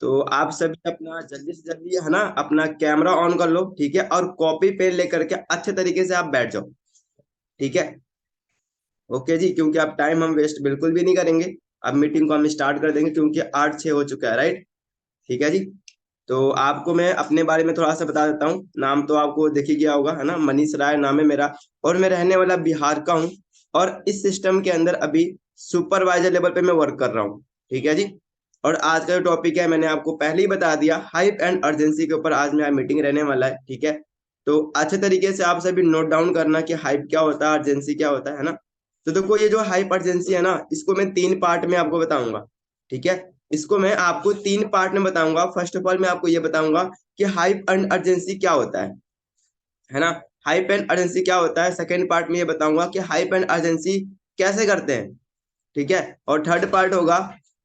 तो आप सभी अपना जल्दी से जल्दी है ना अपना कैमरा ऑन कर लो, ठीक है, और कॉपी पेन लेकर के अच्छे तरीके से आप बैठ जाओ। ठीक है। ओके जी, क्योंकि अब टाइम हम वेस्ट बिल्कुल भी नहीं करेंगे। अब मीटिंग को हम स्टार्ट कर देंगे क्योंकि 8:06 हो चुका है, राइट। ठीक है जी। तो आपको मैं अपने बारे में थोड़ा सा बता देता हूँ। नाम तो आपको दिख ही गया होगा, है ना, मनीष राय नाम है मेरा। और मैं रहने वाला बिहार का हूँ। और इस सिस्टम के अंदर अभी सुपरवाइजर लेवल पे मैं वर्क कर रहा हूँ। ठीक है जी। और आज का जो टॉपिक है मैंने आपको पहले ही बता दिया, हाइप एंड अर्जेंसी के ऊपर आज मेरा मीटिंग रहने वाला है। ठीक है। तो अच्छे तरीके से आप सभी नोट डाउन करना कि हाइप क्या होता है, अर्जेंसी क्या होता है ना। तो देखो, ये जो हाइप अर्जेंसी है ना, इसको मैं 3 पार्ट में आपको बताऊंगा। ठीक है। इसको मैं आपको 3 पार्ट में बताऊंगा। फर्स्ट ऑफ ऑल मैं आपको ये बताऊंगा कि हाइप एंड अर्जेंसी क्या होता है ना। हाइप एंड अर्जेंसी क्या होता है। सेकेंड पार्ट में ये बताऊंगा कि हाइप एंड अर्जेंसी कैसे करते हैं। ठीक है। और थर्ड पार्ट होगा,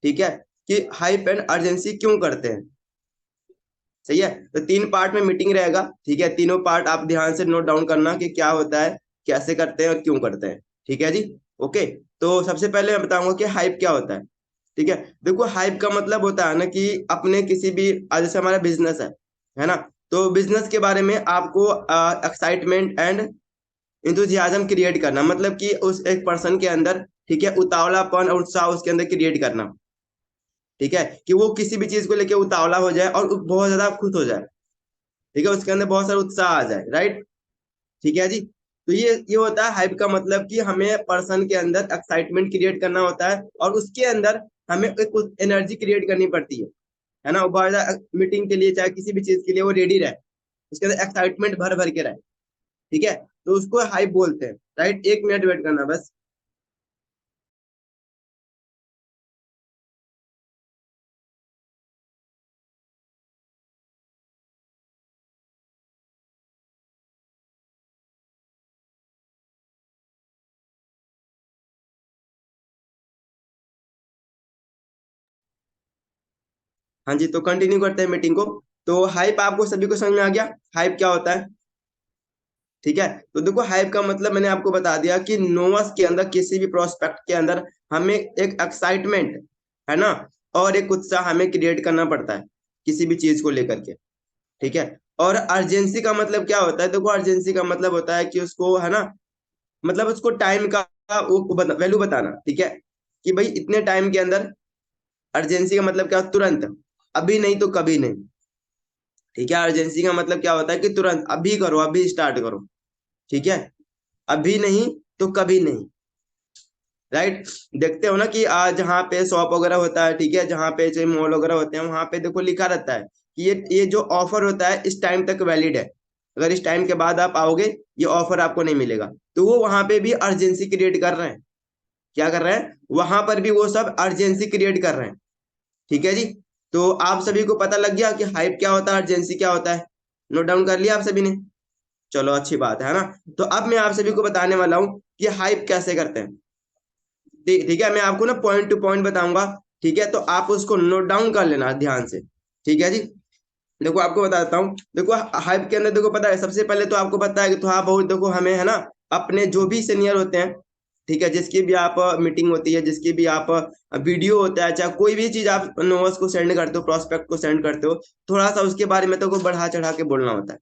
ठीक है, कि हाइप एंड अर्जेंसी क्यों करते हैं। सही है। तो 3 पार्ट में मीटिंग रहेगा। ठीक है। तीनों पार्ट आप ध्यान से नोट डाउन करना कि क्या होता है, कैसे करते हैं और क्यों करते हैं। ठीक है जी। ओके। तो सबसे पहले मैं बताऊंगा कि हाइप क्या होता है। ठीक है। देखो, हाइप का मतलब होता है ना कि अपने किसी भी, आज जैसे हमारा बिजनेस है ना। तो बिजनेस के बारे में आपको एक्साइटमेंट एंड इंथुजियाज्म क्रिएट करना, मतलब कि उस एक पर्सन के अंदर, ठीक है, उतावलापन और उत्साह उसके अंदर क्रिएट करना। ठीक है। कि वो किसी भी चीज को लेके उतावला हो जाए और बहुत ज्यादा खुश हो जाए। ठीक है। उसके अंदर बहुत सारा उत्साह आ जाए, राइट। ठीक है जी। तो ये होता है हाइप का मतलब, कि हमें पर्सन के अंदर एक्साइटमेंट क्रिएट करना होता है और उसके अंदर हमें एक एनर्जी क्रिएट करनी पड़ती है ना। वो बहुत ज्यादा मीटिंग के लिए, चाहे किसी भी चीज के लिए वो रेडी रहे, उसके अंदर एक्साइटमेंट भर भर के रहे। ठीक है। तो उसको हाइप बोलते हैं, राइट। 1 मिनट वेट करना बस। हाँ जी, तो कंटिन्यू करते हैं मीटिंग को। तो हाइप आपको सभी को समझ में आ गया, हाइप क्या होता है। ठीक है। तो देखो, हाइप का मतलब मैंने आपको बता दिया कि नोवस के अंदर, किसी भी प्रोस्पेक्ट के अंदर हमें एक एक्साइटमेंट, है ना, और एक उत्साह हमें क्रिएट करना पड़ता है किसी भी चीज को लेकर के। ठीक है। और अर्जेंसी का मतलब क्या होता है। देखो, अर्जेंसी का मतलब होता है कि उसको, है ना, मतलब उसको टाइम का वो वैल्यू बताना। ठीक है। कि भाई इतने टाइम के अंदर, अर्जेंसी का मतलब क्या, तुरंत, अभी नहीं तो कभी नहीं। ठीक है। अर्जेंसी का मतलब क्या होता है कि तुरंत, अभी करो, अभी स्टार्ट करो। ठीक है। अभी नहीं तो कभी नहीं, राइट। देखते हो ना कि आज जहाँ पे शॉप वगैरह होता है, ठीक है, जहाँ पे चाहे मॉल वगैरह होते हैं, वहां पे देखो लिखा रहता है कि ये जो ऑफर होता है इस टाइम तक वैलिड है। अगर इस टाइम के बाद आप आओगे, ये ऑफर आपको नहीं मिलेगा। तो वो वहां पे भी अर्जेंसी क्रिएट कर रहे हैं। क्या कर रहे हैं, वहां पर भी वो सब अर्जेंसी क्रिएट कर रहे हैं। ठीक है जी। तो आप सभी को पता लग गया कि हाइप क्या होता है, अर्जेंसी क्या होता है। नोट डाउन कर लिया आप सभी ने। चलो, अच्छी बात है ना। तो अब मैं आप सभी को बताने वाला हूँ कि हाइप कैसे करते हैं। ठीक है। मैं आपको ना पॉइंट टू पॉइंट बताऊंगा। ठीक है। तो आप उसको नोट डाउन कर लेना ध्यान से। ठीक है जी। देखो, आपको बताता हूँ। देखो, हाइप के अंदर देखो, पता है, सबसे पहले तो आपको पता है कि थोड़ा बहुत देखो हमें, है ना, अपने जो भी सीनियर होते हैं, ठीक है, जिसकी भी आप मीटिंग होती है, जिसकी भी आप वीडियो होता है, चाहे कोई भी चीज आप नोट्स को सेंड करते हो, प्रोस्पेक्ट को सेंड करते हो, थोड़ा सा उसके बारे में तो को बढ़ा चढ़ा के बोलना होता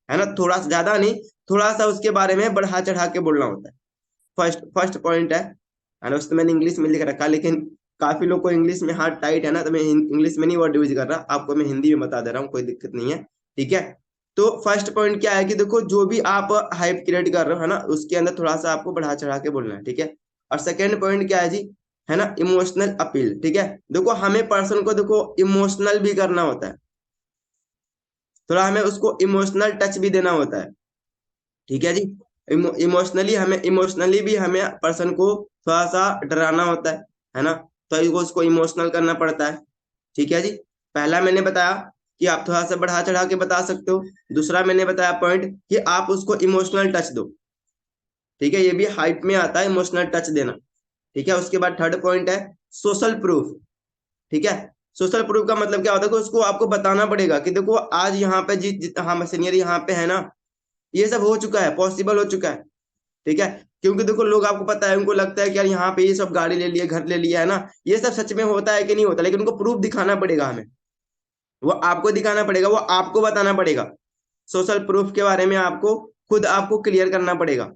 है ना। थोड़ा सा, ज्यादा नहीं, थोड़ा सा उसके बारे में बढ़ा चढ़ा के बोलना होता है। फर्स्ट फर्स्ट पॉइंट है ना। उस तो मैंने इंग्लिश में लिख रखा, लेकिन काफी लोग को इंग्लिश में हाथ टाइट है ना, तो मैं इंग्लिश में नहीं वर्ड यूज कर रहा, आपको मैं हिंदी में बता दे रहा हूँ, कोई दिक्कत नहीं है। ठीक है। तो फर्स्ट पॉइंट क्या है कि देखो, जो भी आप हाइप क्रिएट कर रहे हो, है ना, उसके अंदर थोड़ा सा आपको बढ़ा चढ़ा के बोलना है। ठीक है। और सेकेंड पॉइंट क्या है जी, है ना, इमोशनल अपील। ठीक है। देखो, हमें पर्सन को देखो इमोशनल भी करना होता है, थोड़ा हमें उसको इमोशनल टच भी देना होता है। ठीक है जी। इमोशनली भी हमें पर्सन को थोड़ा सा डराना होता है ना। तो उसको इमोशनल करना पड़ता है। ठीक है जी। पहला मैंने बताया कि आप थोड़ा सा बढ़ा चढ़ा के बता सकते हो। दूसरा मैंने बताया पॉइंट कि आप उसको इमोशनल टच दो। ठीक है। ये भी हाइप में आता है, इमोशनल टच देना। ठीक है। उसके बाद थर्ड पॉइंट है सोशल प्रूफ। ठीक है। सोशल प्रूफ का मतलब क्या होता है कि उसको आपको बताना पड़ेगा कि देखो, आज यहाँ पे जितना हम सीनियर यहाँ पे है ना, ये सब हो चुका है, पॉसिबल हो चुका है। ठीक है। क्योंकि देखो, लोग, आपको पता है, उनको लगता है कि यार यहाँ पे ये सब गाड़ी ले लिए, घर ले लिया, है ना, ये सब सच में होता है कि नहीं होता, लेकिन उनको प्रूफ दिखाना पड़ेगा हमें। वो आपको दिखाना पड़ेगा, वो आपको बताना पड़ेगा। सोशल प्रूफ के बारे में आपको खुद आपको क्लियर करना पड़ेगा।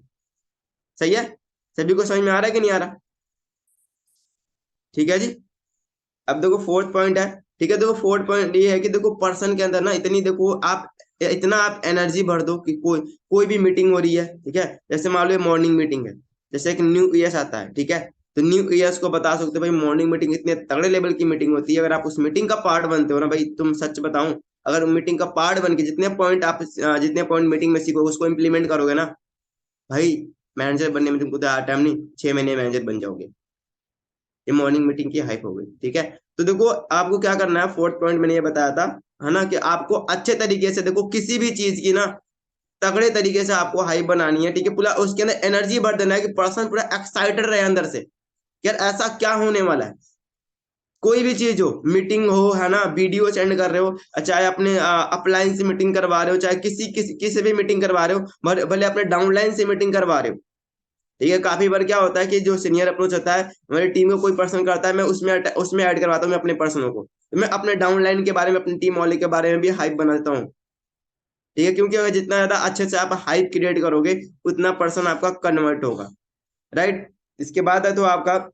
सही है? सभी को समझ में आ रहा है कि नहीं आ रहा? ठीक है जी। अब देखो फोर्थ पॉइंट है। ठीक है, देखो फोर्थ पॉइंट ये है कि देखो पर्सन के अंदर ना इतनी, देखो आप इतना आप एनर्जी भर दो कि कोई कोई भी मीटिंग हो रही है, ठीक है, जैसे मान लो मॉर्निंग मीटिंग है, जैसे एक न्यू ईयर्स आता है, ठीक है, तो न्यू ईयर्स को बता सकते हो भाई मॉर्निंग मीटिंग इतने तगड़े लेवल की मीटिंग होती है। अगर आप उस मीटिंग का पार्ट बनते हो ना भाई, तुम सच बताऊं, अगर मीटिंग का पार्ट बन के जितने पॉइंट मीटिंग में सीखो उसको इम्प्लीमेंट करोगे ना भाई, मैनेजर बनने में तुमको तो टाइम नहीं, 6 महीने मैनेजर बन जाओगे। ये मॉर्निंग मीटिंग की हाइप हो गई। ठीक है, तो देखो आपको क्या करना है, फोर्थ पॉइंट मैंने ये बताया था, है ना, कि आपको अच्छे तरीके से देखो किसी भी चीज की ना तगड़े तरीके से आपको हाइप बनानी है। ठीक है, पूरा उसके अंदर एनर्जी भर देना है कि पर्सन पूरा एक्साइटेड रहे अंदर से, यार ऐसा क्या होने वाला है। कोई भी चीज हो, मीटिंग हो, है ना, वीडियो सेंड कर रहे हो, चाहे अपने अपलाइन से मीटिंग करवा रहे हो, चाहे किसी भी मीटिंग करवा रहे हो, भले अपने डाउनलाइन से मीटिंग करवा रहे हो। ठीक है, काफी बार क्या होता है कि जो सीनियर अप्रोच होता है, हमारी टीम को कोई पर्सन करता है, मैं उसमें ऐड करवाता हूँ मैं अपने पर्सनों को, तो मैं अपने डाउनलाइन के बारे में, अपनी टीम वाले के बारे में भी हाइप बना देता हूँ। ठीक है, क्योंकि अगर जितना ज्यादा अच्छे से आप हाइप क्रिएट करोगे उतना पर्सन आपका कन्वर्ट होगा। राइट। इसके बाद है तो आपका,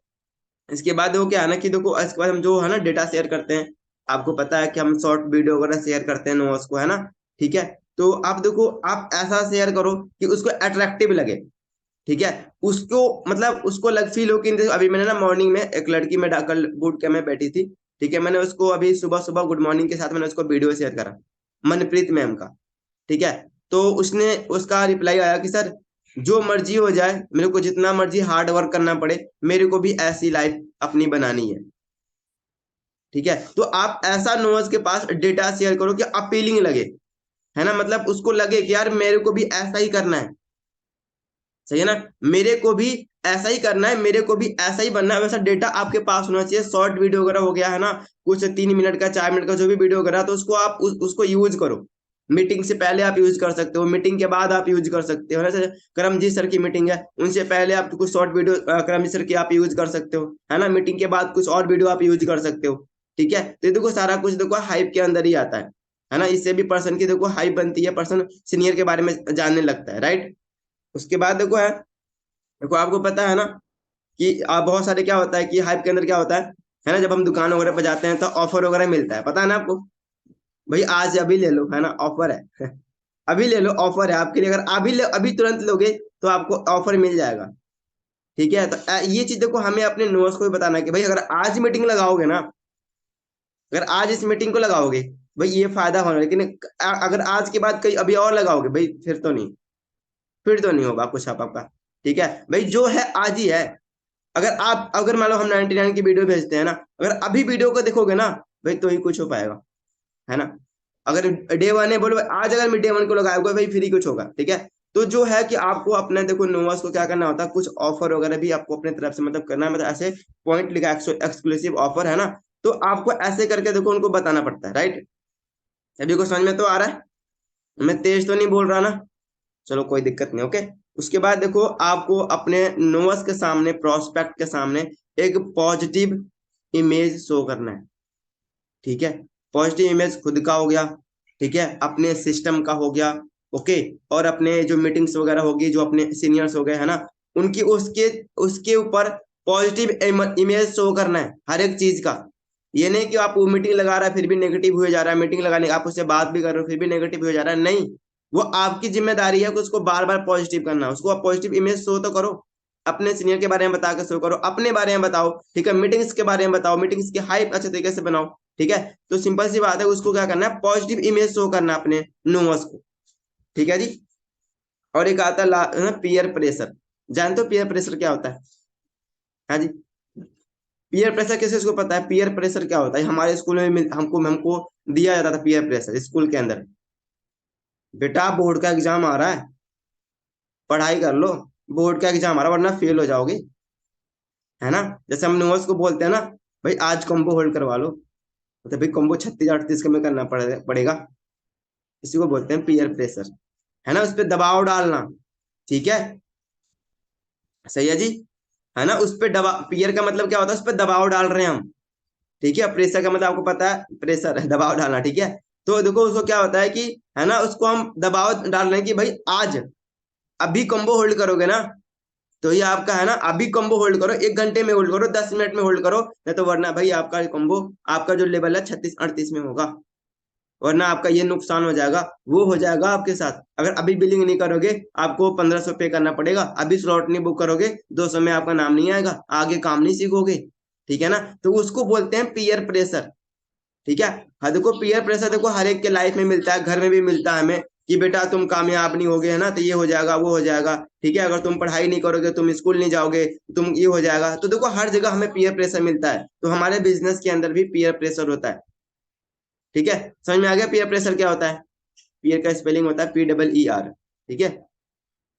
इसके बाद वो क्या है ना कि देखो इसके बाद हम जो है ना डेटा शेयर करते हैं, आपको पता है कि हम शॉर्ट वीडियो वगैरह शेयर करते हैं नोट्स को, है ना। ठीक है, तो आप देखो आप ऐसा शेयर करो कि उसको अट्रैक्टिव लगे। ठीक है, उसको मतलब उसको लग फील हो कि अभी मैंने ना मॉर्निंग में एक लड़की में कल बूट कैंप में बैठी थी। ठीक है, मैंने उसको अभी सुबह सुबह गुड मॉर्निंग के साथ मैंने उसको वीडियो शेयर करा, मनप्रीत मैम का। ठीक है, तो उसने उसका रिप्लाई आया कि सर जो मर्जी हो जाए, मेरे को जितना मर्जी हार्ड वर्क करना पड़े, मेरे को भी ऐसी लाइफ अपनी बनानी है। ठीक है, तो आप ऐसा नोज के पास डेटा शेयर करो कि अपीलिंग लगे, है ना, मतलब उसको लगे कि यार मेरे को भी ऐसा ही करना है। सही है ना, मेरे को भी ऐसा ही करना है, मेरे को भी ऐसा ही बनना है, वैसा डेटा आपके पास होना चाहिए। शॉर्ट वीडियो वगैरह हो गया, है ना, कुछ 3 मिनट का 4 मिनट का जो भी वीडियो वगैरह, तो उसको आप उसको यूज करो। मीटिंग से पहले आप यूज कर सकते हो, मीटिंग के बाद आप यूज कर सकते हो, है ना। जैसे करमजीत सर की मीटिंग है, उनसे पहले आप कुछ शॉर्ट वीडियो करमजीत सर की आप यूज कर सकते हो, है ना। मीटिंग के बाद कुछ और वीडियो आप यूज कर सकते हो। ठीक है, तो ये देखो सारा कुछ देखो हाइप के अंदर ही आता है ना। इससे भी पर्सन की देखो हाइप बनती है, पर्सन सीनियर के बारे में जानने लगता है। राइट। उसके बाद देखो है, देखो आपको पता है ना कि बहुत सारे क्या होता है कि हाइप के अंदर क्या होता है ना, जब हम दुकान वगैरह पर जाते हैं तो ऑफर वगैरह मिलता है, पता है ना आपको। भाई आज अभी ले लो, है ना, ऑफर है अभी ले लो, ऑफर है आपके लिए, अगर अभी तुरंत लोगे तो आपको ऑफर मिल जाएगा। ठीक है, तो ये चीज देखो हमें अपने नोट्स को भी बताना है कि भाई अगर आज मीटिंग लगाओगे ना, अगर आज इस मीटिंग को लगाओगे भाई ये फायदा होना, लेकिन अगर आज के बाद कहीं अभी और लगाओगे भाई फिर तो नहीं होगा कुछ आपका। ठीक है भाई, जो है आज ही है। अगर मान लो हम 99 की वीडियो भेजते हैं ना, अगर अभी वीडियो को देखोगे ना भाई तो ही कुछ हो पाएगा, है ना। अगर डे वन है, बोलो भाई, आज अगर मैं डे वन को लगाऊंगा भाई फिर ही कुछ होगा। ठीक है, तो जो है कि आपको अपने देखो नोवास को क्या करना होता है, कुछ ऑफर वगैरह भी आपको अपने तरफ से मतलब करना है, मतलब ऐसे पॉइंट लिखा एक्सक्लूसिव ऑफर, है ना। तो आपको ऐसे करके देखो उनको बताना पड़ता है। राइट। सभी को समझ में तो आ रहा है? मैं तेज तो नहीं बोल रहा ना? चलो कोई दिक्कत नहीं, ओके। उसके बाद देखो आपको अपने नोवस के सामने, प्रोस्पेक्ट के सामने एक पॉजिटिव इमेज शो करना है। ठीक है, पॉजिटिव इमेज खुद का हो गया, ठीक है, अपने सिस्टम का हो गया, ओके, और अपने जो मीटिंग्स वगैरह होगी, जो अपने सीनियर्स हो गए, है ना, उनकी उसके उसके ऊपर पॉजिटिव इमेज शो करना है हर एक चीज का। ये नहीं कि आप वो मीटिंग लगा रहा है फिर भी नेगेटिव हुए जा रहा है, मीटिंग लगाने आप उससे बात भी कर रहे हो फिर भी नेगेटिव हुए जा रहा है, नहीं। वो आपकी जिम्मेदारी है कि उसको बार बार पॉजिटिव करना है, उसको आप पॉजिटिव इमेज शो तो करो। अपने सीनियर के बारे में बता के शो करो, अपने बारे में बताओ, ठीक है, मीटिंग्स के बारे में बताओ, मीटिंग्स की हाइप अच्छे तरीके से बनाओ। ठीक है, तो सिंपल सी बात है, उसको क्या करना है, पॉजिटिव इमेज शो करना है अपने नोवर्स को। ठीक है जी। और एक आता है पीयर प्रेशर। जानते हो पीयर प्रेशर क्या होता है? हाँ जी। पीयर प्रेशर किसी को पता है? पीयर प्रेशर क्या होता है? हमारे स्कूल में हमको हमको दिया जाता था पीयर प्रेशर स्कूल के अंदर। बेटा बोर्ड का एग्जाम आ रहा है, पढ़ाई कर लो, बोर्ड का एग्जाम आ रहा है वरना फेल हो जाओगे, है ना। जैसे हम नोट्स को बोलते हैं ना, भाई आज कॉम्बो होल्ड करवा लो, तो भाई कॉम्बो 36 38 का में करना पड़ेगा। इसी को बोलते हैं पीयर प्रेशर, है ना, उस पर दबाव डालना। ठीक है, सही है जी, है ना, उस पर दबाव, पीयर का मतलब क्या होता है, उस पर दबाव डाल रहे हैं हम। ठीक है, प्रेशर का मतलब आपको पता है, प्रेशर है दबाव डालना, ठीक है। तो देखो उसको क्या होता है कि, है ना, उसको हम दबाव डाल रहे हैं कि भाई आज अभी कॉम्बो होल्ड करोगे ना, तो ये आपका है ना, अभी कॉम्बो होल्ड करो, 1 घंटे में होल्ड करो, 10 मिनट में होल्ड करो, नहीं तो वरना भाई आपका कॉम्बो, आपका जो लेवल है 36-38 में होगा, वरना आपका ये नुकसान हो जाएगा, वो हो जाएगा आपके साथ। अगर अभी बिलिंग नहीं करोगे, आपको 1500 पे करना पड़ेगा। अभी स्लॉट नहीं बुक करोगे, 200 में आपका नाम नहीं आएगा, आगे काम नहीं सीखोगे, ठीक है ना। तो उसको बोलते हैं पीयर प्रेशर, ठीक है। हाँ देखो, पीयर प्रेशर देखो हर एक के लाइफ में मिलता है, घर में भी मिलता है हमें, कि बेटा तुम कामयाब नहीं होगे, है ना, तो ये हो जाएगा, वो हो जाएगा, ठीक है। अगर तुम पढ़ाई नहीं करोगे, तुम स्कूल नहीं जाओगे, तुम ये हो जाएगा। तो देखो हर जगह हमें पीयर प्रेशर मिलता है, तो हमारे बिजनेस के अंदर भी पीयर प्रेशर होता है, ठीक है। समझ में आ गया पीयर प्रेशर क्या होता है? पीयर का स्पेलिंग होता है PEER, ठीक है।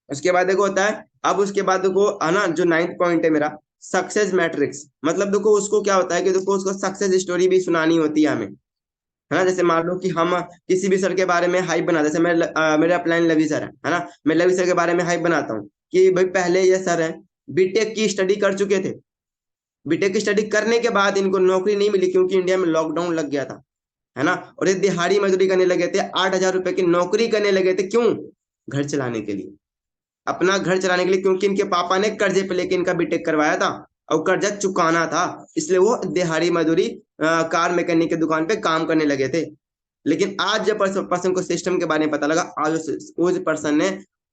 उसके बाद देखो होता है, अब उसके बाद देखो है ना, जो 9th पॉइंट है मेरा, सक्सेस मैट्रिक्स। मतलब देखो उसको क्या होता है कि देखो उसको सक्सेस स्टोरी भी सुनानी होती है हमें, है ना। जैसे मान लो कि हम किसी भी सर के बारे में हाइप बना, जैसे मेरा अपलाइन लवी सर है ना, मैं लवी सर के बारे में हाइप बनाता हूँ कि भाई पहले ये सर है, बीटेक की स्टडी कर चुके थे, बीटेक की स्टडी करने के बाद इनको नौकरी नहीं मिली क्योंकि इंडिया में लॉकडाउन लग गया था, है ना। और ये दिहाड़ी मजदूरी करने लगे थे, 8,000 रुपए की नौकरी करने लगे थे, क्यों? घर चलाने के लिए, अपना घर चलाने के लिए, क्योंकि इनके पापा ने कर्जे पे लेके इनका बीटेक करवाया था और कर्जा चुकाना था, इसलिए वो दिहाड़ी मजदूरी कार मैकेनिक की दुकान पे काम करने लगे थे। लेकिन आज जब पर्सन को सिस्टम के बारे में पता लगा, आज उस पर्सन ने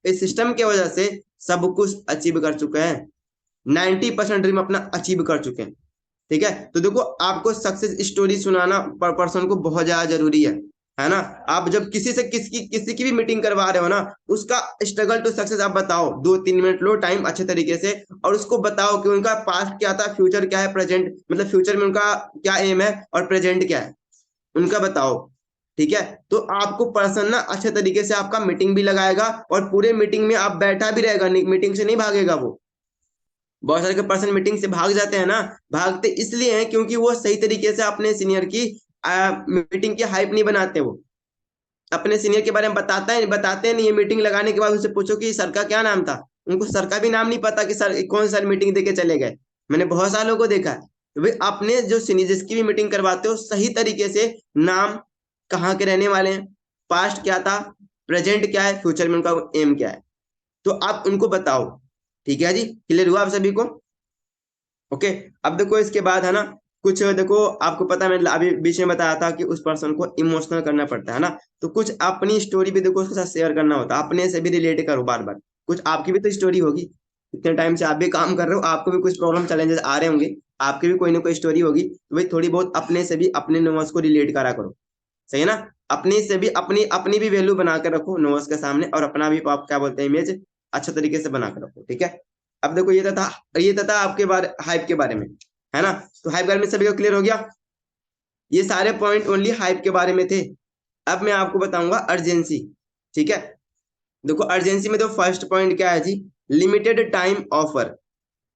इस सिस्टम की वजह से सब कुछ अचीव कर चुके हैं, 90% ड्रीम अपना अचीव कर चुके हैं, ठीक है। तो देखो आपको सक्सेस स्टोरी सुनाना पर पर्सन को बहुत ज्यादा जरूरी है ना। आप जब किसी से किसी की भी मीटिंग करवा रहे हो ना, उसका स्ट्रगल टू सक्सेस आप बताओ, 2-3 मिनट लो टाइम अच्छे तरीके से, और उसको बताओ कि उनका पास्ट क्या था, फ्यूचर क्या है, प्रेजेंट मतलब फ्यूचर में उनका क्या एम है और प्रेजेंट क्या है, उनका बताओ, ठीक है। तो आपको पर्सन ना अच्छे तरीके से आपका मीटिंग भी लगाएगा, और पूरे मीटिंग में आप बैठा भी रहेगा, मीटिंग से नहीं भागेगा वो। बहुत सारे पर्सन मीटिंग से भाग जाते हैं ना, भागते इसलिए हैं क्योंकि वो सही तरीके से अपने सीनियर की मीटिंग की हाइप नहीं बनाते, वो अपने सीनियर के बारे में बताते नहीं है। मीटिंग लगाने के बाद उनसे पूछो कि सर का क्या नाम था, उनको सर का भी नाम नहीं पता कि सर कौन सा मीटिंग देके चले गए। मैंने बहुत सालों को देखा है। तो भाई अपने जो सीनियर जिसकी भी मीटिंग करवाते हो, सही तरीके से नाम, कहाँ के रहने वाले हैं, पास्ट क्या था, प्रेजेंट क्या है, फ्यूचर में उनका एम क्या है, तो आप उनको बताओ, ठीक है जी। क्लियर हुआ आप सभी को? ओके। अब देखो इसके बाद है ना, कुछ देखो आपको पता है, मैंने अभी बीच में बताया था कि उस पर्सन को इमोशनल करना पड़ता है ना, तो कुछ अपनी स्टोरी भी देखो उसके साथ शेयर करना होता है, अपने से भी रिलेट करो बार बार। कुछ आपकी भी तो स्टोरी होगी, इतने टाइम से आप भी काम कर रहे हो, आपको भी कुछ प्रॉब्लम चैलेंजेस आ रहे होंगे, आपकी भी कोई ना कोई स्टोरी होगी, तो भाई थोड़ी बहुत अपने से भी अपने नोट्स को रिलेट करा करो, सही है ना। अपनी से भी अपनी अपनी भी वैल्यू बना कर रखो नोट्स के सामने, और अपना भी आप क्या बोलते हैं इमेज अच्छे तरीके से बना कर रखो, ठीक है। अब देखो ये था आपके बारे हाइप के बारे में, है ना। तो हाइप के बारे में सभी को क्लियर हो गया? ये सारे पॉइंट ओनली हाइप के बारे में थे। अब मैं आपको बताऊंगा अर्जेंसी, ठीक है। देखो अर्जेंसी में तो फर्स्ट पॉइंट क्या है जी, लिमिटेड टाइम ऑफर।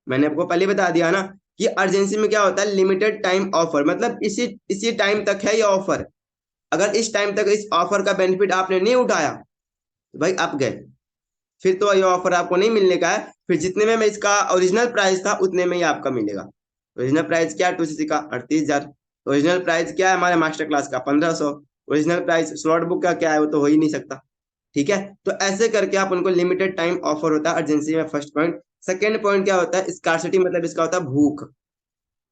मैंने आपको पहले बता दिया ना कि अर्जेंसी में क्या होता है, लिमिटेड टाइम ऑफर, मतलब इसी इसी टाइम तक है ये ऑफर। अगर इस टाइम तक इस ऑफर का बेनिफिट आपने नहीं उठाया, तो भाई आप गए, फिर तो ये ऑफर आपको नहीं मिलने का है। फिर जितने में इसका ओरिजिनल प्राइस था उतने में ही आपका मिलेगा। ओरिजिनल प्राइस क्या है 2cc का? 38,000। ओरिजिनल प्राइस क्या है हमारे मास्टर क्लास का? 1,500। ओरिजिनल प्राइस स्लॉट बुक का क्या है, वो तो हो ही नहीं सकता, ठीक है। तो ऐसे करके आप उनको लिमिटेड टाइम ऑफर होता है अर्जेंसी में, फर्स्ट पॉइंट। सेकेंड पॉइंट क्या होता है, स्कार्सिटी, मतलब इसका होता है भूख।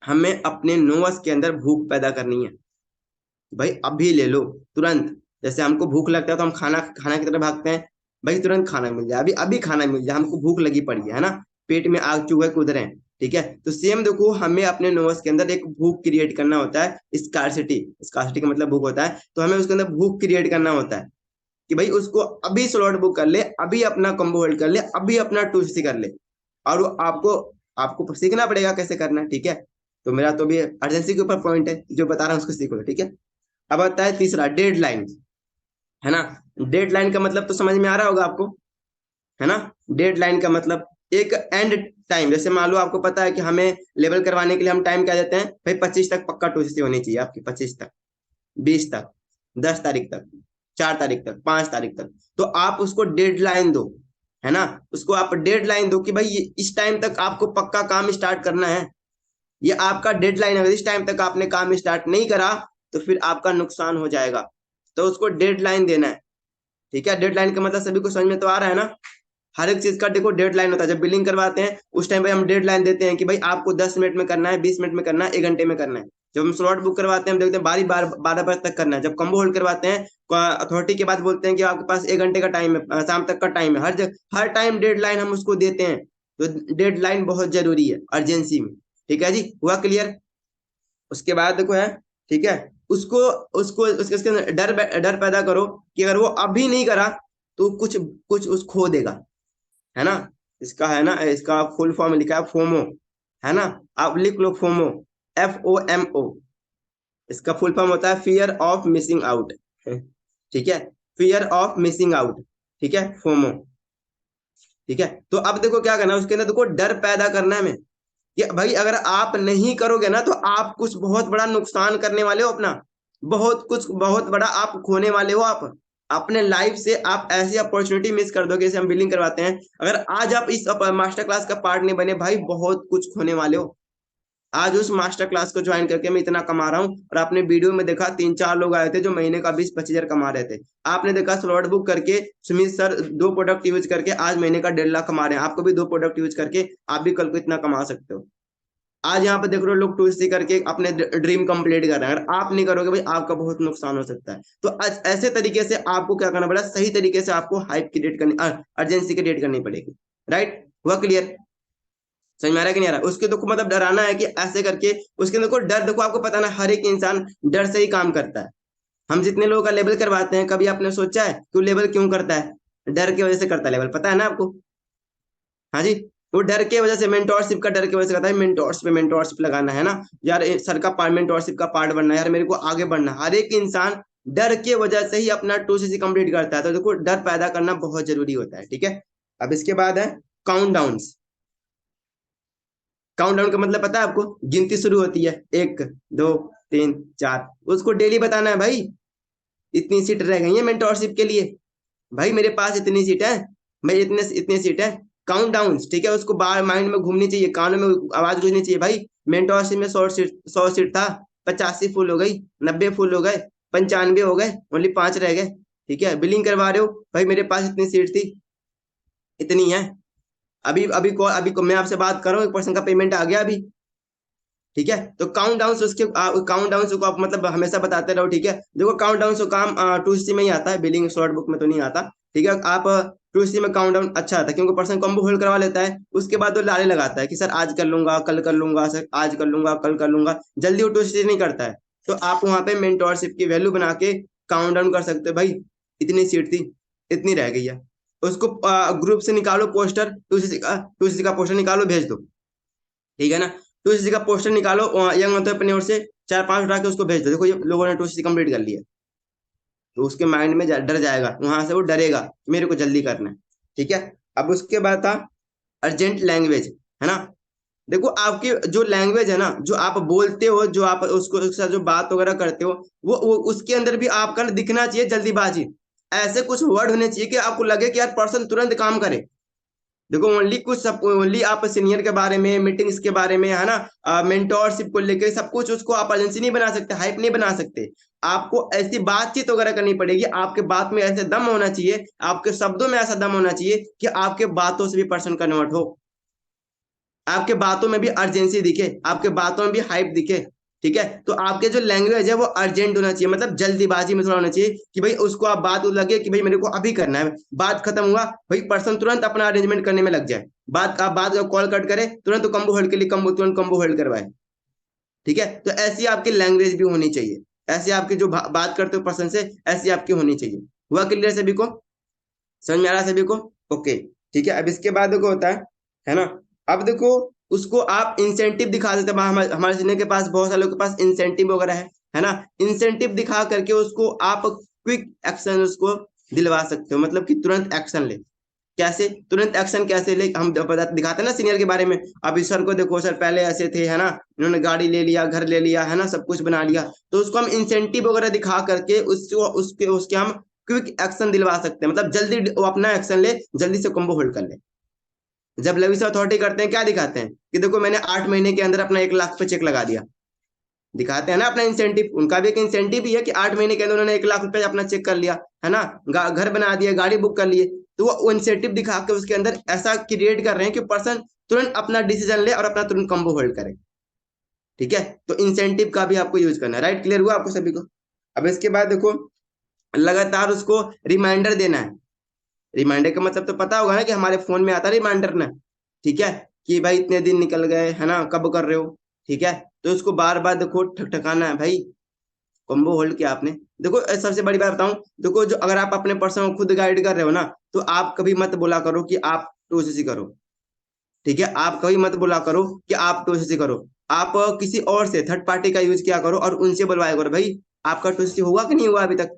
हमें अपने नोवस के अंदर भूख पैदा करनी है, भाई अभी ले लो, तुरंत। जैसे हमको भूख लगता है तो हम खाना खाना की तरफ भागते हैं, भाई तुरंत खाना मिल जाए, अभी अभी खाना मिल जाए, हमको भूख लगी पड़ी है ना, पेट में आग चूहे कूद रहे हैं, ठीक है। तो सेम देखो हमें अपने नोवस के अंदर एक भूख क्रिएट करना होता है, स्कार्सिटी। स्कार्सिटी का मतलब भूख होता है, तो हमें उसके अंदर भूख क्रिएट करना होता है कि भाई उसको अभी स्लॉट बुक कर ले, अभी अपना कॉम्बो होल्ड कर ले, अभी अपना टूसी कर ले। और वो आपको आपको सीखना पड़ेगा कैसे करना है, ठीक है। तो मेरा तो भी अर्जेंसी के ऊपर पॉइंट है, जो बता रहा हूँ उसको सीखो, ठीक है। अब आता है तीसरा, डेडलाइन, है ना। डेडलाइन का मतलब तो समझ में आ रहा होगा आपको, है ना। डेडलाइन का मतलब एक एंड टाइम। जैसे मान लो आपको पता है कि हमें लेवल करवाने के लिए हम टाइम क्या देते हैं, भाई 25 तक पक्का टूसी होनी चाहिए आपकी, 25 तक, 20 तक, 10 तारीख तक, 4 तारीख तक, 5 तारीख तक। तो आप उसको डेडलाइन दो, है ना। उसको आप डेडलाइन दो कि भाई इस टाइम तक आपको पक्का काम स्टार्ट करना है, ये आपका डेडलाइन, अगर इस टाइम तक आपने काम स्टार्ट नहीं करा तो फिर आपका नुकसान हो जाएगा। तो उसको डेडलाइन देना है। ठीक है, डेडलाइन का मतलब सभी को समझ में तो आ रहा है ना। हर एक चीज का देखो डेडलाइन होता है। जब बिलिंग करवाते हैं उस टाइम पे हम डेडलाइन देते हैं कि भाई आपको 10 मिनट में करना है, 20 मिनट में करना है, 1 घंटे में करना है। जब हम स्लॉट बुक करवाते हैं हम देखते हैं 12 बजे तक करना है। जब कम्बो होल्ड करवाते हैं अथॉरिटी के बाद बोलते हैं कि आपके पास 1 घंटे का टाइम है, शाम तक का टाइम है। हर टाइम डेडलाइन हम उसको देते हैं। तो डेडलाइन बहुत जरूरी है अर्जेंसी में। ठीक है जी, हुआ क्लियर। उसके बाद देखो है, ठीक है, उसको उसको उसके उसके अंदर डर पैदा करो कि अगर वो अभी नहीं करा तो कुछ कुछ उस खो देगा, है ना। इसका है ना, इसका फुल फॉर्म लिखा है फोमो, है ना। आप लिख लो फोमो, FOMO। इसका फुल फॉर्म होता है फियर ऑफ मिसिंग आउट। ठीक है, फियर ऑफ मिसिंग आउट। ठीक है, फोमो। ठीक है, तो अब देखो क्या करना है उसके अंदर, देखो डर पैदा करना है हमें कि भाई अगर आप नहीं करोगे ना तो आप कुछ बहुत बड़ा नुकसान करने वाले हो अपना, बहुत कुछ बहुत बड़ा आप खोने वाले हो। आप अपने लाइफ से आप ऐसी अपॉर्चुनिटी मिस कर दोगे। जैसे हम बिलिंग करवाते हैं, अगर आज आप इस मास्टर क्लास का पार्ट नहीं बने भाई, बहुत कुछ खोने वाले हो। आज उस मास्टर क्लास को ज्वाइन करके मैं इतना कमा रहा हूँ, और आपने वीडियो में देखा 3-4 लोग आए थे जो महीने का 20-25 हजार कमा रहे थे। आपने देखा स्लॉट बुक करके सुमित सर 2 प्रोडक्ट यूज करके आज महीने का 1.5 लाख कमा रहे हैं। आपको भी 2 प्रोडक्ट यूज करके आप भी कल को इतना कमा सकते हो। आज यहाँ पे देख रहे हो लोग 2C करके अपने ड्रीम कंप्लीट कर रहे हैं। अगर आप नहीं करोगे भाई आपका बहुत नुकसान हो सकता है। तो ऐसे तरीके से आपको क्या करना पड़ेगा, सही तरीके से आपको हाइप क्रिएट करनी, अर्जेंसी क्रिएट करनी पड़ेगी। राइट, हुआ क्लियर। समझ में आ रहा है कि नहीं आ रहा। उसके देखो मतलब डराना है कि ऐसे करके, उसके देखो डर, देखो आपको पता ना हर एक इंसान डर से ही काम करता है। हम जितने लोगों का लेवल करवाते हैं, कभी आपने सोचा है कि वो लेवल क्यों करता है? डर की वजह से करता है लेवल, पता है ना आपको। हाँ जी, वो डर के वजह से, मेंटोरशिप का डर की वजह से कहता है मेंटोरशिप लगाना है ना यार, सर का पार्ट, मेंटोरशिप का पार्ट बनना है यार, मेरे को आगे बढ़ना है। हर एक इंसान डर के वजह से ही अपना 2CC कंप्लीट करता है। तो देखो डर पैदा करना बहुत जरूरी होता है। ठीक है, अब इसके बाद है काउंट डाउन। काउंट डाउन का मतलब पता है आपको? गिनती शुरू होती है 1, 2, 3, 4, उसको डेली बताना है भाई इतनी सीट रह गई है मेंटोरशिप के लिए, भाई मेरे पास इतनी सीट है, भाई इतने इतनी सीट है। काउंट डाउन, ठीक है, उसको बाहर माइंड में घूमनी चाहिए, कानों में आवाज गूंजनी चाहिए भाई। मेंटोरशिप में 100 सीट था, 85 फुल हो गई, 90 फुल हो गए, 95 हो गए, ओनली 5 रह गए। ठीक है, बिलिंग करवा रहे हो भाई, मेरे पास इतनी सीट थी, इतनी है। अभी मैं आपसे बात कर रहा हूँ, 1% का पेमेंट आ गया अभी। ठीक है, तो काउंट डाउन उसके काउंट डाउन को आप मतलब हमेशा बताते रहो। ठीक है, देखो काउंट डाउन का काम 2C में ही आता है, बिलिंग शॉर्ट बुक में तो नहीं आता। ठीक है, आप 2C में काउंट डाउन अच्छा आता है क्योंकि पर्सन कॉम्बो होल्ड करवा लेता है, उसके बाद वो लारे लगाता है कि सर आज कर लूंगा, कल कर लूंगा, सर आज कर लूंगा, कल कर लूंगा, जल्दी वो 2C नहीं करता है। तो आप वहां पे मेंटोरशिप की वैल्यू बना के काउंट डाउन कर सकते हो भाई, इतनी सीट थी, इतनी रह गई है। उसको ग्रुप से निकालो पोस्टर, 2CC का पोस्टर निकालो, भेज दो। ठीक है ना, 2CC का पोस्टर निकालो, यंग एंटरप्रेन्योर से 4-5 उठा के उसको भेज दो, देखो ये लोगों ने 2CC कंप्लीट कर लिया। तो उसके माइंड में डर जाएगा, वहां से वो डरेगा कि मेरे को जल्दी करना है। ठीक है, अब उसके बाद था अर्जेंट लैंग्वेज, है ना। देखो आपकी जो लैंग्वेज है ना, जो आप बोलते हो, जो आप उसको उसके साथ जो बात वगैरह करते हो, वो उसके अंदर भी आपका ना दिखना चाहिए जल्दीबाजी। ऐसे कुछ वर्ड होने चाहिए कि आपको लगे कि यार पर्सन तुरंत काम करे। देखो ओनली कुछ सब, ओनली आप सीनियर के बारे में, मीटिंग्स के बारे में, है ना, मेंटोरशिप को लेकर सब कुछ, उसको आप एजेंसी नहीं बना सकते, हाइप नहीं बना सकते। आपको ऐसी बातचीत वगैरह करनी पड़ेगी, आपके बात में ऐसे दम होना चाहिए, आपके शब्दों में ऐसा दम होना चाहिए कि आपके बातों से भी पर्सन कन्वर्ट हो, आपके बातों में भी अर्जेंसी दिखे, आपके बातों में भी हाइप दिखे। ठीक है, तो आपके जो लैंग्वेज है वो अर्जेंट होना चाहिए, मतलब जल्दीबाजी में थोड़ा होना चाहिए कि भाई उसको आप बात लगे कि भाई मेरे को अभी करना है, बात खत्म हुआ भाई पर्सन तुरंत अपना अरेंजमेंट करने में लग जाए। बात कॉल कट करे तुरंत, तो कम्बो होल्ड के लिए कम्बो तुरंत कम्बो होल्ड करवाए। ठीक है, तो ऐसी आपकी लैंग्वेज भी होनी चाहिए, ऐसे आपकी जो बात करते हो पर्सन से, ऐसी आपकी होनी चाहिए। हुआ क्लियर सभी को? समझ में आ रहा है सभी को? ओके, ठीक है, अब इसके बाद देखो होता है ना। अब देखो उसको आप इंसेंटिव दिखा देते हैं, हमारे सीनियर के पास, बहुत सारे लोगों के पास इंसेंटिव वगैरह है ना। इंसेंटिव दिखा करके उसको आप क्विक एक्शन उसको दिलवा सकते हो, मतलब कि तुरंत एक्शन ले। कैसे तुरंत एक्शन कैसे ले, हम दिखाते हैं ना सीनियर के बारे में। अभी सर को देखो, सर पहले ऐसे थे, है ना, इन्होंने गाड़ी ले लिया, घर ले लिया, है ना, सब कुछ बना लिया। तो उसको हम इंसेंटिव वगैरह दिखा करके उसको उसके उसके हम क्विक एक्शन दिलवा सकते हैं, मतलब जल्दी वो अपना एक्शन ले, जल्दी से कॉम्बो होल्ड कर ले। जब लवी से अथॉरिटी करते हैं क्या दिखाते हैं कि देखो मैंने 8 महीने के अंदर अपना 1 लाख पे चेक लगा दिया, दिखाते हैं ना अपना इंसेंटिव। उनका भी एक इंसेंटिव ही है कि 8 महीने के अंदर उन्होंने 1 लाख रुपए अपना चेक कर लिया, है ना, घर बना दिया, गाड़ी बुक कर लिए। तो वो इंसेंटिव दिखा के उसके अंदर ऐसा क्रिएट कर रहे हैं कि पर्सन तुरंत अपना डिसीजन ले और अपना तुरंत कॉम्बो होल्ड करे। ठीक है, तो इंसेंटिव का भी आपको यूज करना है। राइट, क्लियर हुआ आपको सभी को? अब इसके बाद देखो, लगातार उसको रिमाइंडर देना है। रिमाइंडर का मतलब तो पता होगा ना कि हमारे फोन में आता है रिमाइंडर ना, ठीक है, कि भाई इतने दिन निकल गए, है ना, कब कर रहे हो। ठीक है, तो उसको बार बार देखो ठकठकाना है भाई, कॉम्बो होल्ड किया आपने। देखो सबसे बड़ी बात बताऊं, देखो जो अगर आप अपने पर्सन को खुद गाइड कर रहे हो ना, तो आप कभी मत बोला करो कि आप टूसीसी करो। ठीक है, आप कभी मत बोला करो कि आप टूसीसी करो। आप किसी और से थर्ड पार्टी का यूज किया करो और उनसे बुलवाया करो भाई आपका टूसीसी हुआ कि नहीं हुआ अभी तक।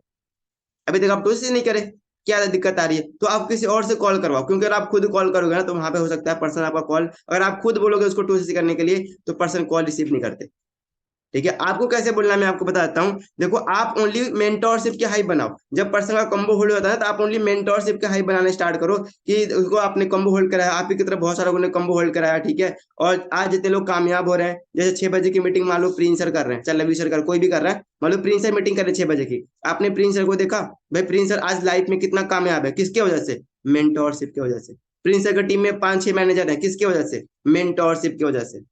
अभी तक आप टूसीसी नहीं करे, क्या दिक्कत आ रही है? तो आप किसी और से कॉल करवाओ, क्योंकि अगर आप खुद कॉल करोगे ना तो वहां पे हो सकता है पर्सन आपका कॉल, अगर आप खुद बोलोगे उसको टूसीसी करने के लिए तो पर्सन कॉल रिसीव नहीं करते। ठीक है, आपको कैसे बोलना है मैं आपको बताता हूँ। देखो आप ओनली मेंटोरशिप के हाइप बनाओ। जब पर्सन का कॉम्बो होल्ड होता है तो आप ओनली मेंटोरशिप के हाइप बनाने स्टार्ट करो कि उसको आपने कॉम्बो होल्ड कराया, आप ही की तरफ बहुत सारे लोगों ने कॉम्बो होल्ड कराया। ठीक है, और आज जितने लोग कामयाब हो रहे हैं, जैसे 6 बजे की मीटिंग मान लो प्रिंस सर कर रहे हैं, चाहे लवी सर कर, कोई भी कर रहा है, मान लो प्रिंस सर मीटिंग कर रहे हैं 6 बजे की, आपने प्रिंस सर को देखा, भाई प्रिंस सर आज लाइफ में कितना कामयाब है, किसके वजह से? मेंटोरशिप की वजह से। प्रिंस सर की टीम में 5-6 मैनेजर है, किसकी वजह से? मेंटोरशिप की वजह से।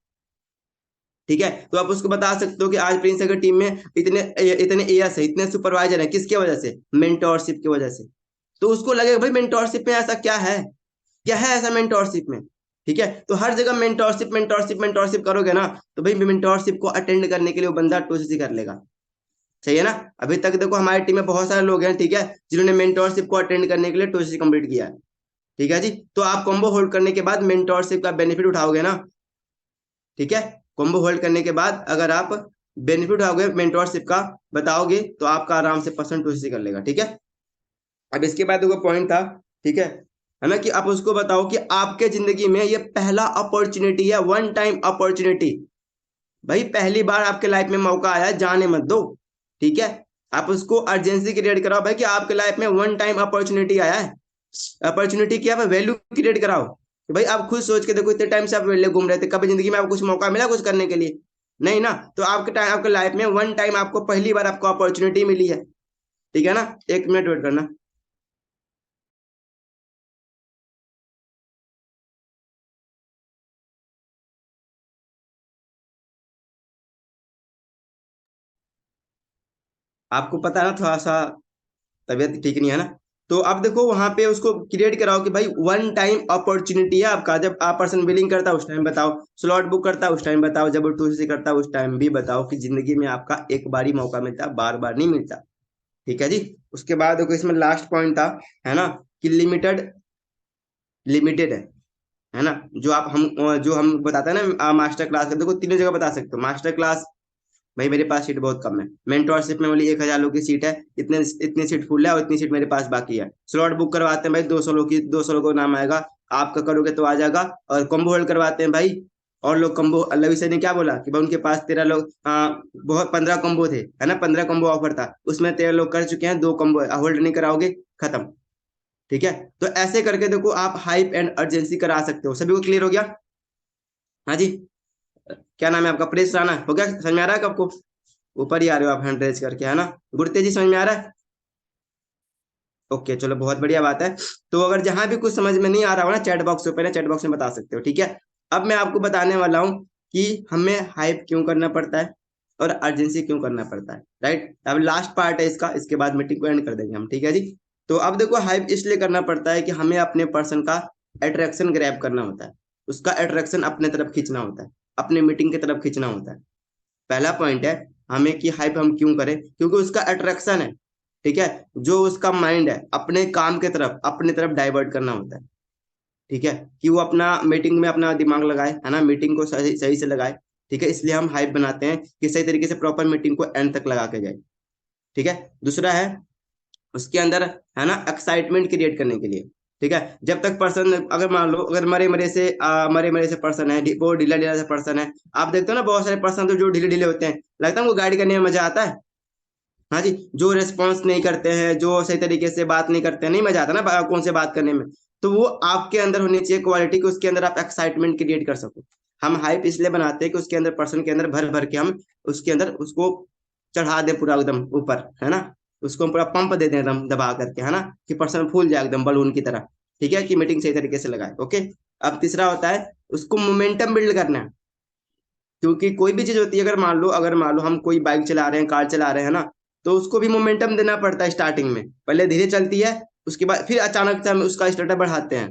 ठीक है, तो आप उसको बता सकते हो कि आज प्रिंस अगर टीम में इतने इतने एएस है, इतने सुपरवाइजर है, किसकी वजह से? मेंटोरशिप की वजह से। तो उसको लगेगा भाई मेंटोरशिप में ऐसा क्या है, क्या है ऐसा मेंटोरशिप में। ठीक है, तो हर जगह मेंटोरशिप मेंटोरशिप मेंटोरशिप करोगे ना, तो भाई मेंटोरशिप को अटेंड करने के लिए वो बंदा टूसीसी कर लेगा। सही है ना? अभी तक देखो हमारी टीम में बहुत सारे लोग हैं, ठीक है, जिन्होंने मेंटोरशिप को अटेंड करने के लिए टूसीसी कंप्लीट किया है। ठीक है जी, तो आप कॉम्बो होल्ड करने के बाद मेंटोरशिप का बेनिफिट उठाओगे ना। ठीक है, कॉम्बो होल्ड करने के बाद अगर आप बेनिफिट उठाओगे मेंटोरशिप का, बताओगे, तो आपका आराम से पर्सन टू कर लेगा। ठीक है, अब इसके बाद देखो पॉइंट था, ठीक है ना, कि आप उसको बताओ कि आपके जिंदगी में ये पहला अपॉर्चुनिटी है, वन टाइम अपॉर्चुनिटी। भाई पहली बार आपके लाइफ में मौका आया है, जाने मत दो। ठीक है, आप उसको अर्जेंसी क्रिएट कराओ भाई कि आपके लाइफ में वन टाइम अपॉर्चुनिटी आया है। अपॉर्चुनिटी की आप वैल्यू क्रिएट कराओ कि भाई आप खुद सोच के देखो, इतने टाइम से आप वेले घूम रहे थे, कभी जिंदगी में आपको कुछ मौका मिला कुछ करने के लिए? नहीं ना, तो आपके टाइम आपके लाइफ में वन टाइम आपको पहली बार आपको अपॉर्चुनिटी मिली है। ठीक है ना, 1 मिनट वेट करना। आपको पता है ना, थोड़ा सा तबीयत ठीक नहीं है ना, तो अब देखो वहां पे उसको क्रिएट कराओ कि भाई वन टाइम अपॉर्चुनिटी है आपका, जब आप पर्सन बिलिंग करता है उस टाइम बताओ, स्लॉट बुक करता है उस टाइम बताओ, जब वो टूर करता है उस टाइम भी बताओ, कि जिंदगी में आपका एक बार ही मौका मिलता है, बार बार नहीं मिलता। ठीक है जी, उसके बाद देखो इसमें लास्ट पॉइंट था, है ना, कि लिमिटेड लिमिटेड है ना, जो हम बताते हैं ना मास्टर क्लास का, देखो तीनों जगह बता सकते हो मास्टर क्लास, भाई मेरे पास सीट बहुत कम है, मेंटोरशिप में बोली 1,000 लोग की सीट है, इतने इतनी सीट फुल है और इतनी सीट मेरे पास बाकी है, स्लॉट बुक करवाते हैं भाई 200 लोग की, 200 लोग का नाम आएगा, आपका करोगे तो आ जाएगा। और कॉम्बो होल्ड करवाते हैं भाई, और लोग कॉम्बो, अल्लाह सर ने क्या बोला कि भाई उनके पास 13 लोग, बहुत 15 कॉम्बो थे, है ना, 15 कॉम्बो ऑफर था, उसमें 13 लोग कर चुके हैं, 2 कॉम्बो होल्ड नहीं कराओगे, खत्म। ठीक है, तो ऐसे करके देखो आप हाइप एंड अर्जेंसी करा सकते हो। सभी को क्लियर हो गया? हाँ जी, क्या नाम है आपका? प्रेस राणा, हो गया, समझ में आ रहा है आपको? ऊपर ही आ रहे हो आप हैंड रेज करके, है ना? गुरते जी समझ में आ रहा है? ओके, चलो बहुत बढ़िया बात है। तो अगर जहां भी कुछ समझ में नहीं आ रहा हो ना, चैट बॉक्स ओपन है, चैट बॉक्स में बता सकते हो। ठीक है, अब मैं आपको बताने वाला हूँ कि हमें हाइप क्यों करना पड़ता है और अर्जेंसी क्यों करना पड़ता है। राइट, अब लास्ट पार्ट है इसका, इसके बाद मीटिंग को एंड कर देंगे हम। ठीक है जी, तो अब देखो हाइप इसलिए करना पड़ता है कि हमें अपने पर्सन का अट्रैक्शन ग्रैब करना होता है, उसका अट्रैक्शन अपने तरफ खींचना होता है, अपने मीटिंग की तरफ खींचना होता है। पहला पॉइंट है हमें कि हाइप हम क्यों करें, क्योंकि उसका अट्रैक्शन है। ठीक है, जो उसका माइंड है अपने काम के तरफ अपने तरफ डाइवर्ट करना होता है। ठीक है, कि वो अपना मीटिंग में अपना दिमाग लगाए, है ना, मीटिंग को सही सही से लगाए। ठीक है, इसलिए हम हाइप बनाते हैं कि सही तरीके से प्रॉपर मीटिंग को एंड तक लगा के जाए। ठीक है, दूसरा है उसके अंदर, है ना, एक्साइटमेंट क्रिएट करने के लिए। ठीक है, जब तक पर्सन, अगर मान लो अगर मरे मरे से पर्सन है, वो ढीला ढीला से पर्सन है, आप देखते हो ना बहुत सारे पर्सन तो जो ढीले ढीले होते हैं, लगता है उनको गाइड करने में मजा आता है। हाँ जी, जो रेस्पॉन्स नहीं करते हैं, जो सही तरीके से बात नहीं करते हैं, नहीं मजा आता ना कौन से बात करने में। तो वो आपके अंदर होनी चाहिए क्वालिटी कि उसके अंदर आप एक्साइटमेंट क्रिएट कर सको। हम हाइप इसलिए बनाते हैं कि उसके अंदर पर्सन के अंदर भर भर के हम उसके अंदर उसको चढ़ा दें पूरा एकदम ऊपर, है ना, उसको हम पूरा पंप दे दें एकदम दबा करके, है ना, कि पर्सन फूल जाए एकदम बलून की तरह। ठीक है, कि मीटिंग सही तरीके से लगाए। ओके। अब तीसरा होता है उसको मोमेंटम बिल्ड करना है। क्योंकि कोई भी चीज होती है, अगर मान लो हम कोई बाइक चला रहे हैं, कार चला रहे हैं ना, तो उसको भी मोमेंटम देना पड़ता है। स्टार्टिंग में पहले धीरे चलती है, उसके बाद फिर अचानक से हम उसका स्टार्टर बढ़ाते हैं।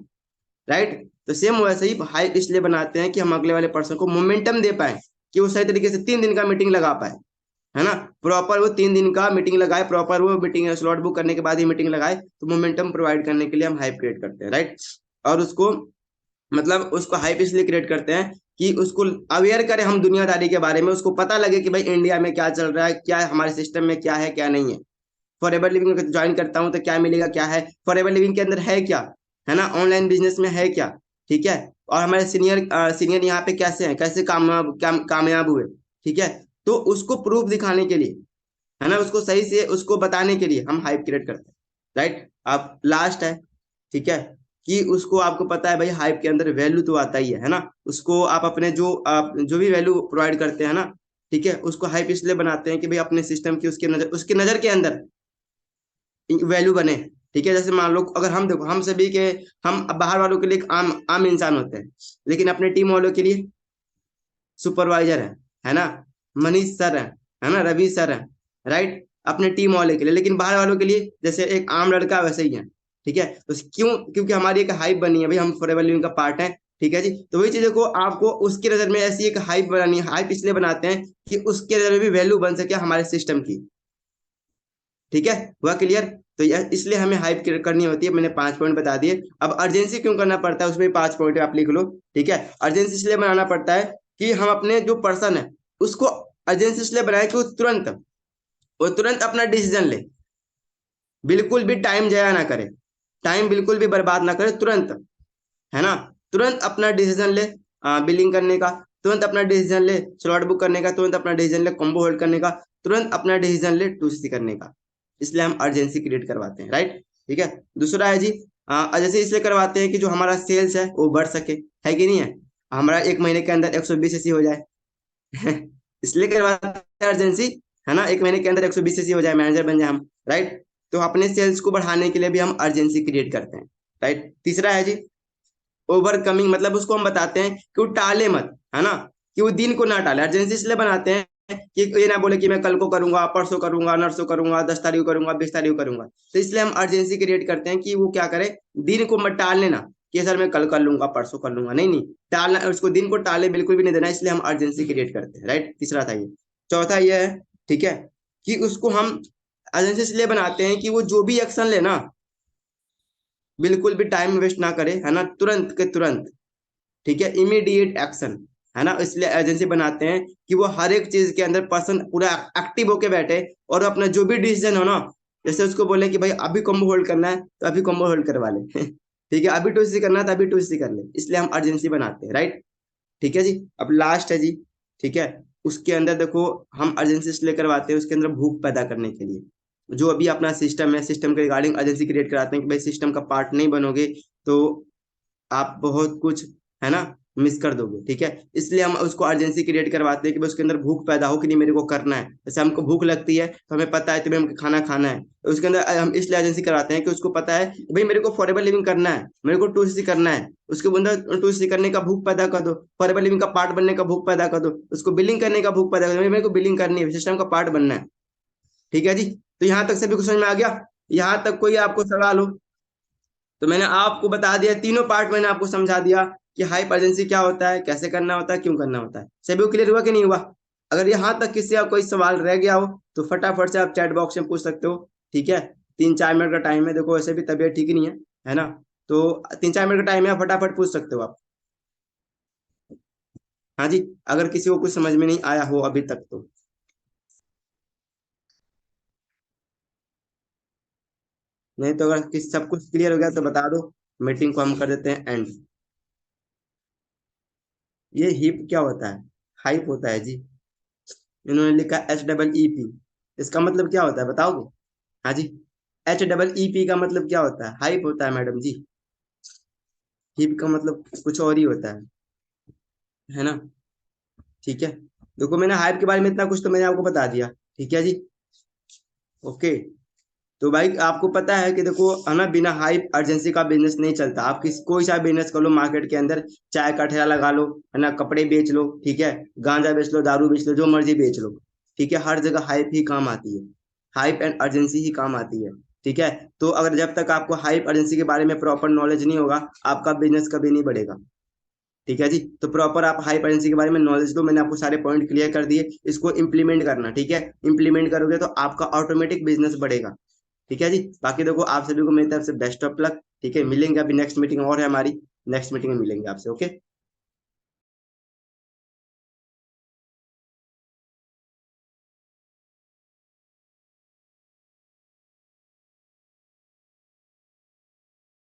राइट। तो सेम वैसे ही हाइप इसलिए बनाते हैं कि हम अगले वाले पर्सन को मोमेंटम दे पाए, कि वो सही तरीके से 3 दिन का मीटिंग लगा पाए, है ना। प्रॉपर वो 3 दिन का मीटिंग लगाए, प्रॉपर वो मीटिंग स्लॉट बुक करने के बाद ही मीटिंग लगाए, तो मोमेंटम प्रोवाइड करने के लिए हम हाइप क्रिएट करते हैं। राइट। और उसको मतलब उसको हाइप इसलिए क्रिएट करते हैं कि उसको अवेयर करें हम दुनियादारी के बारे में, उसको पता लगे कि भाई इंडिया में क्या चल रहा है, क्या है हमारे सिस्टम में, क्या है क्या नहीं है। फॉर एवर लिविंग ज्वाइन करता हूँ तो क्या मिलेगा, क्या है फॉर एवर लिविंग के अंदर, है क्या, है ना, ऑनलाइन बिजनेस में है क्या। ठीक है। और हमारे सीनियर यहाँ पे कैसे हैं, कैसे कामयाब हुए। ठीक है। तो उसको प्रूफ दिखाने के लिए, है ना, उसको सही से उसको बताने के लिए हम हाइप क्रिएट करते हैं। राइट। अब लास्ट है, ठीक है, कि उसको आपको पता है भाई हाइप के अंदर वैल्यू तो आता ही है ना। उसको आप अपने जो भी वैल्यू प्रोवाइड करते हैं ना, ठीक है, उसको हाइप इसलिए बनाते हैं कि भाई अपने सिस्टम की उसके नजर के अंदर वैल्यू बने। ठीक है। जैसे मान लो अगर हम देखो, हम सभी के, हम बाहर वालों के लिए एक आम आम इंसान होते हैं, लेकिन अपने टीम वालों के लिए सुपरवाइजर है ना, मनीष सर है ना, रवि सर है। राइट। अपने टीम वाले के लिए, लेकिन बाहर वालों के लिए जैसे एक आम लड़का वैसे ही है। ठीक है। तो क्यों, क्योंकि हमारी एक हाइप बनी है भाई, हम फॉरएवर लिविंग का पार्ट है। ठीक है जी। तो वही चीजों को आपको उसकी नजर में ऐसी एक हाइप बनानी है। हाइप इसलिए बनाते हैं कि उसके नजर में भी वैल्यू बन सके हमारे सिस्टम की। ठीक है। हुआ क्लियर। तो यह इसलिए हमें हाइप करनी होती है। मैंने 5 पॉइंट बता दिए। अब अर्जेंसी क्यों करना पड़ता है, उसमें 5 पॉइंट आप लिख लो। ठीक है। अर्जेंसी इसलिए बनाना पड़ता है कि हम अपने जो पर्सन है उसको अर्जेंसी इसलिए बनाए कि वो तुरंत अपना डिसीजन ले, बिल्कुल भी टाइम जाया ना करे, टाइम बिल्कुल भी बर्बाद ना करे, तुरंत, है ना, तुरंत अपना डिसीजन ले, बिलिंग करने का, तुरंत अपना डिसीजन ले स्लॉट बुक करने का, तुरंत अपना डिसीजन ले कॉम्बो होल्ड करने का, तुरंत अपना डिसीजन ले टू सी करने का। इसलिए हम अर्जेंसी क्रिएट करवाते हैं। राइट। ठीक है। दूसरा है जी, अर्जेंसी इसलिए करवाते हैं कि जो हमारा सेल्स है वो बढ़ सके, है कि नहीं है, हमारा एक महीने के अंदर 120 हो जाए। इसलिए करवाते हैं अर्जेंसी, है ना, एक महीने के अंदर 120 हो जाए, मैनेजर बन जाए हम। राइट। तो अपने सेल्स को बढ़ाने के लिए भी हम अर्जेंसी क्रिएट करते हैं। राइट। तीसरा है जी ओवरकमिंग, मतलब उसको हम बताते हैं कि वो टाले मत, है ना, कि वो दिन को ना टाले। अर्जेंसी इसलिए बनाते हैं कि ये ना बोले कि मैं कल को करूंगा, परसों करूंगा, नरसों करूंगा, 10 तारीख को करूंगा, 20 तारीख को करूंगा। तो इसलिए हम अर्जेंसी क्रिएट करते हैं कि वो क्या करे, दिन को मत टालने ना, कि सर मैं कल कर लूंगा, परसों कर लूंगा, नहीं नहीं, टालना, उसको दिन को टाले बिल्कुल भी नहीं देना। इसलिए हम अर्जेंसी क्रिएट करते हैं। राइट। तीसरा था ये। चौथा ये है, ठीक है, कि उसको हम अर्जेंसी इसलिए बनाते हैं कि वो जो भी एक्शन ले ना, बिल्कुल भी टाइम वेस्ट ना करे, है ना, तुरंत के तुरंत। ठीक है। इमीडिएट एक्शन, है ना, इसलिए एजेंसी बनाते हैं कि वो हर एक चीज के अंदर पर्सन पूरा एक्टिव होके बैठे, और अपना जो भी डिसीजन हो ना, जैसे उसको बोले कि भाई अभी कॉम्बो होल्ड करना है तो अभी कॉम्बो होल्ड करवा ले। ठीक है। अभी टू सी करना है तो अभी टू सी कर ले, इसलिए हम अर्जेंसी बनाते हैं। राइट। ठीक है जी। अब लास्ट है जी, ठीक है, उसके अंदर देखो, हम अर्जेंसी इसलिए करवाते हैं उसके अंदर भूख पैदा करने के लिए। जो अभी अपना सिस्टम है, सिस्टम के रिगार्डिंग अर्जेंसी क्रिएट कराते हैं कि भाई सिस्टम का पार्ट नहीं बनोगे तो आप बहुत कुछ, है ना, मिस कर दोगे। ठीक है। इसलिए हम उसको अर्जेंसी क्रिएट करवाते हैं कि भाई उसके अंदर भूख पैदा हो कि नहीं, मेरे को करना है। जैसे हमको भूख लगती है तो हमें पता है तुम्हें हमको खाना खाना है, तो उसके अंदर हम इसलिए एजेंसी कराते हैं कि उसको पता है कि भाई मेरे को फॉरएवर लिविंग करना है, मेरे को टू सी करना है, उसके अंदर टू सी करने का भूख पैदा कर दो, फॉरएवर लिविंग का पार्ट बनने का भूख पैदा कर दो, उसको बिलिंग करने का भूख पैदा कर दो, मेरे को बिलिंग करनी है, सिस्टम का पार्ट बनना है। ठीक है जी। तो यहाँ तक सभी कुछ समझ में आ गया। यहाँ तक कोई आपको सवाल हो तो मैंने आपको बता दिया, तीनों पार्ट मैंने आपको समझा दिया कि हाइप अर्जेंसी क्या होता है, कैसे करना होता है, क्यों करना होता है। सभी क्लियर हुआ कि नहीं हुआ। अगर यहाँ तक किसी का कोई सवाल रह गया हो तो फटाफट से आप चैट बॉक्स में पूछ सकते हो। ठीक है। 3-4 मिनट का टाइम है, देखो वैसे भी तबीयत ठीक नहीं है ना, तो 3-4 मिनट का टाइम है, फटाफट पूछ सकते हो आप। हाँ जी। अगर किसी को कुछ समझ में नहीं आया हो अभी तक तो, नहीं तो अगर किसी सब कुछ क्लियर हो गया तो बता दो, मीटिंग को हम कर देते हैं एंड। ये हिप क्या होता है, हाइप होता है जी। इन्होंने लिखा HEEP, इसका मतलब क्या होता है बताओगे। हाँ जी। HEEP का मतलब क्या होता है, हाइप होता है मैडम जी। हिप का मतलब कुछ और ही होता है ना। ठीक है, देखो मैंने हाइप के बारे में इतना कुछ तो मैंने आपको बता दिया। ठीक है जी। ओके। तो भाई आपको पता है कि देखो है ना, बिना हाइप अर्जेंसी का बिजनेस नहीं चलता। आप किस कोई सा बिजनेस कर लो मार्केट के अंदर, चाय का ठेला लगा लो, है ना, कपड़े बेच लो, ठीक है, गांजा बेच लो, दारू बेच लो, जो मर्जी बेच लो, ठीक है, हर जगह हाइप ही काम आती है। हाइप एंड अर्जेंसी ही काम आती है। ठीक है। तो अगर जब तक आपको हाइप अर्जेंसी के बारे में प्रॉपर नॉलेज नहीं होगा, आपका बिजनेस कभी नहीं बढ़ेगा। ठीक है जी। तो प्रॉपर आप हाई एजेंसी के बारे में नॉलेज दो, मैंने आपको सारे पॉइंट क्लियर कर दिए, इसको इंप्लीमेंट करना। ठीक है, इंप्लीमेंट करोगे तो आपका ऑटोमेटिक बिजनेस बढ़ेगा। ठीक है जी। बाकी देखो आप सभी को मेरी तरफ से बेस्ट ऑफ लक। ठीक है, मिलेंगे अभी नेक्स्ट मीटिंग और है हमारी, नेक्स्ट मीटिंग में मिलेंगे आपसे। ओके।